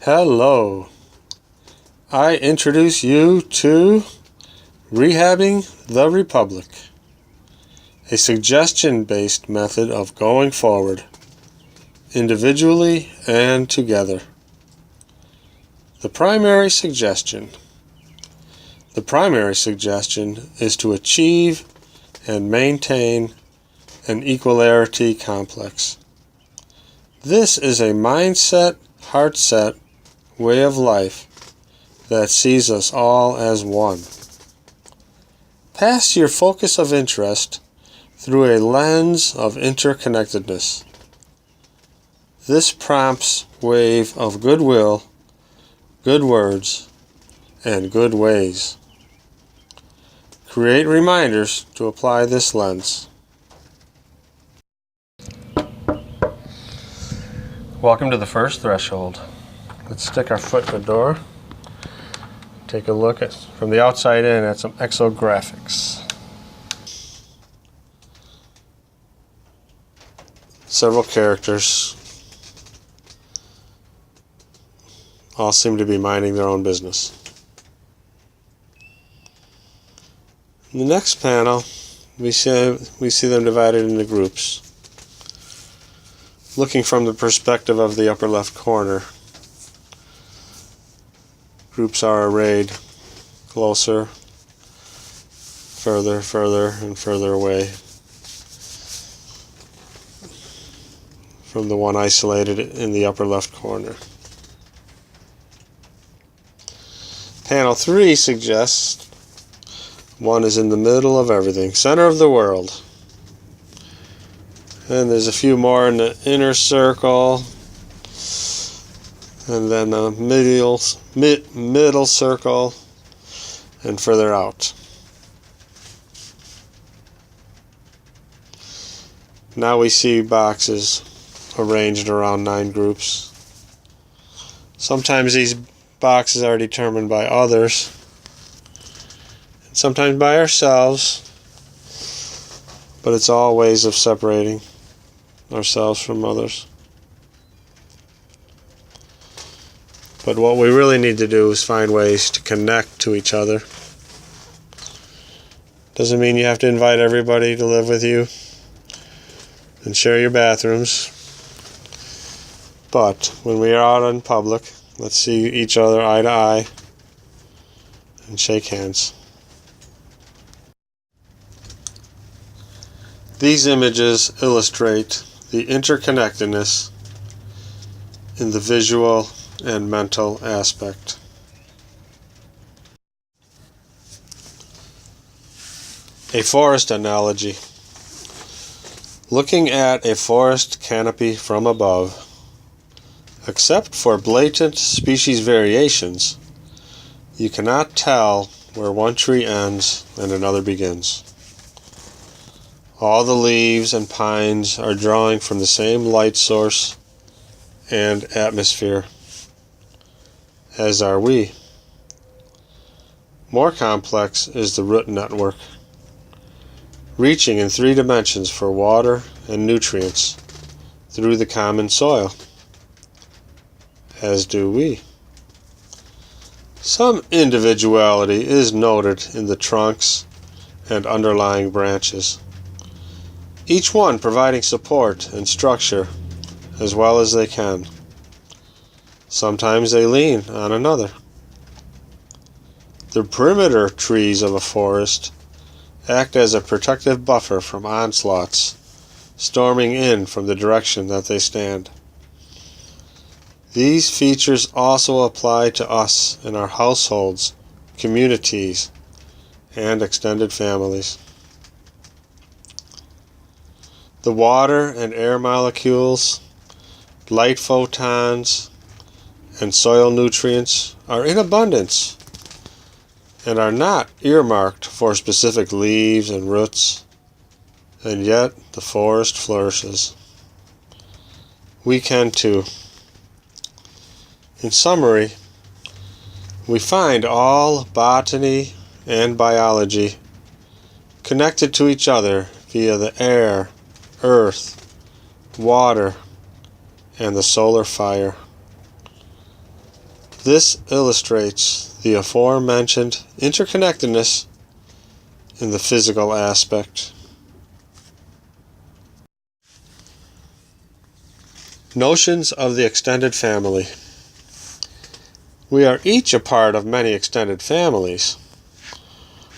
Hello. I introduce you to Rehabbing the Republic, a suggestion-based method of going forward, individually and together. The primary suggestion is to achieve and maintain an equalarity complex. This is a mindset, heart-set way of life that sees us all as one. Pass your focus of interest through a lens of interconnectedness. This prompts wave of goodwill, good words, and good ways. Create reminders to apply this lens. Welcome to the first threshold. Let's stick our foot in the door. Take a look at, from the outside in, at some exographics. Several characters all seem to be minding their own business. In the next panel, we see them divided into groups. Looking from the perspective of the upper left corner, groups are arrayed closer, further, and further away from the one isolated in the upper left corner. Panel 3 suggests one is in the middle of everything, center of the world. And there's a few more in the inner circle, and then the middle circle, and further out. Now we see boxes arranged around 9 groups. Sometimes these boxes are determined by others, and sometimes by ourselves, but it's all ways of separating ourselves from others. But what we really need to do is find ways to connect to each other. Doesn't mean you have to invite everybody to live with you and share your bathrooms. But when we are out in public, let's see each other eye to eye and shake hands. These images illustrate the interconnectedness in the visual and mental aspect. A forest analogy. Looking at a forest canopy from above, except for blatant species variations, you cannot tell where one tree ends and another begins. All the leaves and pines are drawing from the same light source and atmosphere, as are we. More complex is the root network, reaching in 3 dimensions for water and nutrients through the common soil, as do we. Some individuality is noted in the trunks and underlying branches, each one providing support and structure as well as they can. Sometimes they lean on another. The perimeter trees of a forest act as a protective buffer from onslaughts storming in from the direction that they stand. These features also apply to us in our households, communities, and extended families. The water and air molecules, light photons, and soil nutrients are in abundance and are not earmarked for specific leaves and roots, and yet the forest flourishes. We can too. In summary, we find all botany and biology connected to each other via the air, earth, water, and the solar fire. This illustrates the aforementioned interconnectedness in the physical aspect. Notions of the extended family. We are each a part of many extended families.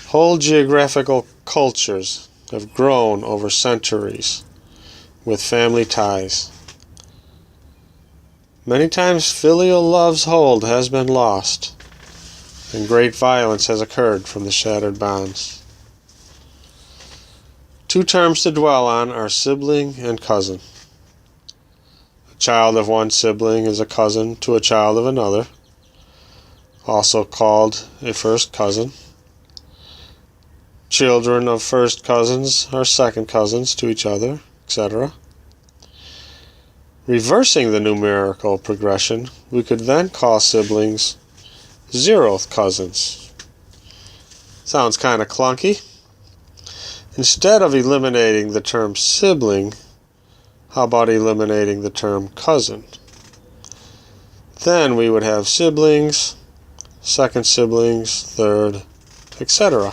Whole geographical cultures have grown over centuries with family ties. Many times filial love's hold has been lost, and great violence has occurred from the shattered bonds. Two terms to dwell on are sibling and cousin. A child of one sibling is a cousin to a child of another, also called a first cousin. Children of first cousins are second cousins to each other, etc. Reversing the numerical progression, we could then call siblings zeroth cousins. Sounds kind of clunky. Instead of eliminating the term sibling, how about eliminating the term cousin? Then we would have siblings, second siblings, third, etc.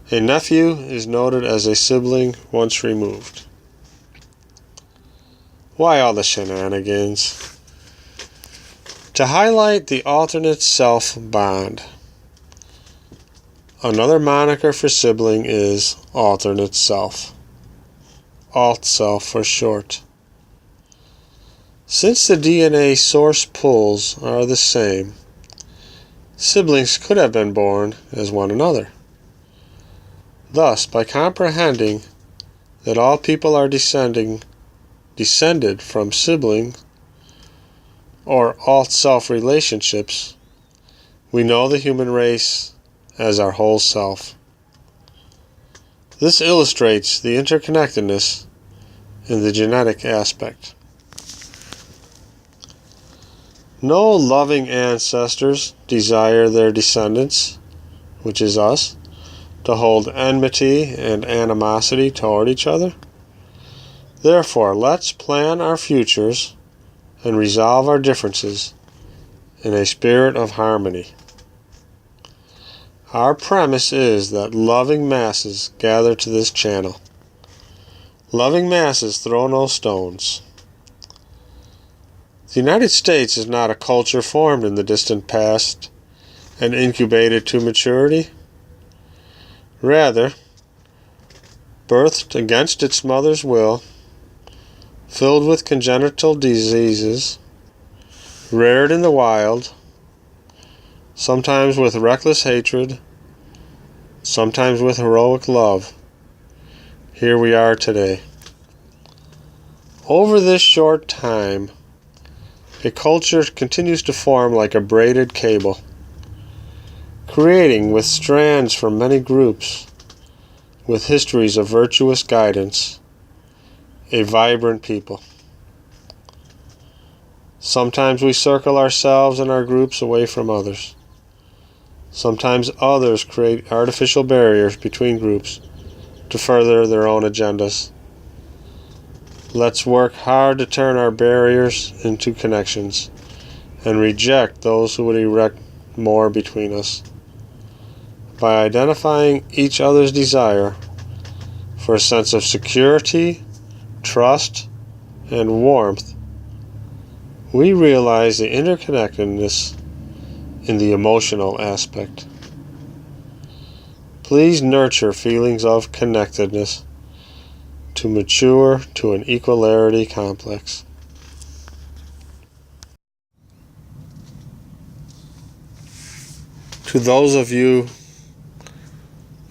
A nephew is noted as a sibling once removed. Why all the shenanigans? To highlight the alternate self bond. Another moniker for sibling is alternate self. Alt self for short. Since the DNA source pools are the same, siblings could have been born as one another. Thus, by comprehending that all people are descended from sibling or alt-self relationships, we know the human race as our whole self. This illustrates the interconnectedness in the genetic aspect. No loving ancestors desire their descendants, which is us, to hold enmity and animosity toward each other. Therefore, let's plan our futures and resolve our differences in a spirit of harmony. Our premise is that loving masses gather to this channel. Loving masses throw no stones. The United States is not a culture formed in the distant past and incubated to maturity. Rather, birthed against its mother's will, filled with congenital diseases, reared in the wild, sometimes with reckless hatred, sometimes with heroic love. Here we are today. Over this short time, a culture continues to form like a braided cable, creating with strands from many groups, with histories of virtuous guidance, a vibrant people. Sometimes we circle ourselves and our groups away from others. Sometimes others create artificial barriers between groups to further their own agendas. Let's work hard to turn our barriers into connections and reject those who would erect more between us. By identifying each other's desire for a sense of security, trust, and warmth, we realize the interconnectedness in the emotional aspect. Please nurture feelings of connectedness to mature to an equalarity complex. To those of you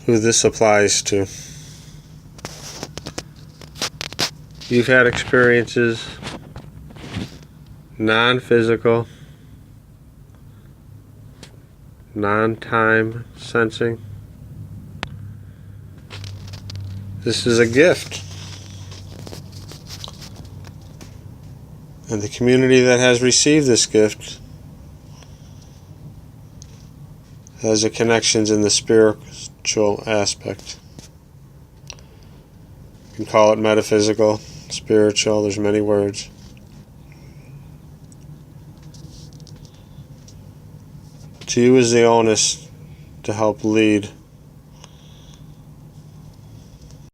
who this applies to, you've had experiences, non-physical, non-time sensing. This is a gift. And the community that has received this gift has a connections in the spiritual aspect. You can call it metaphysical, spiritual, there's many words. to you as the onus to help lead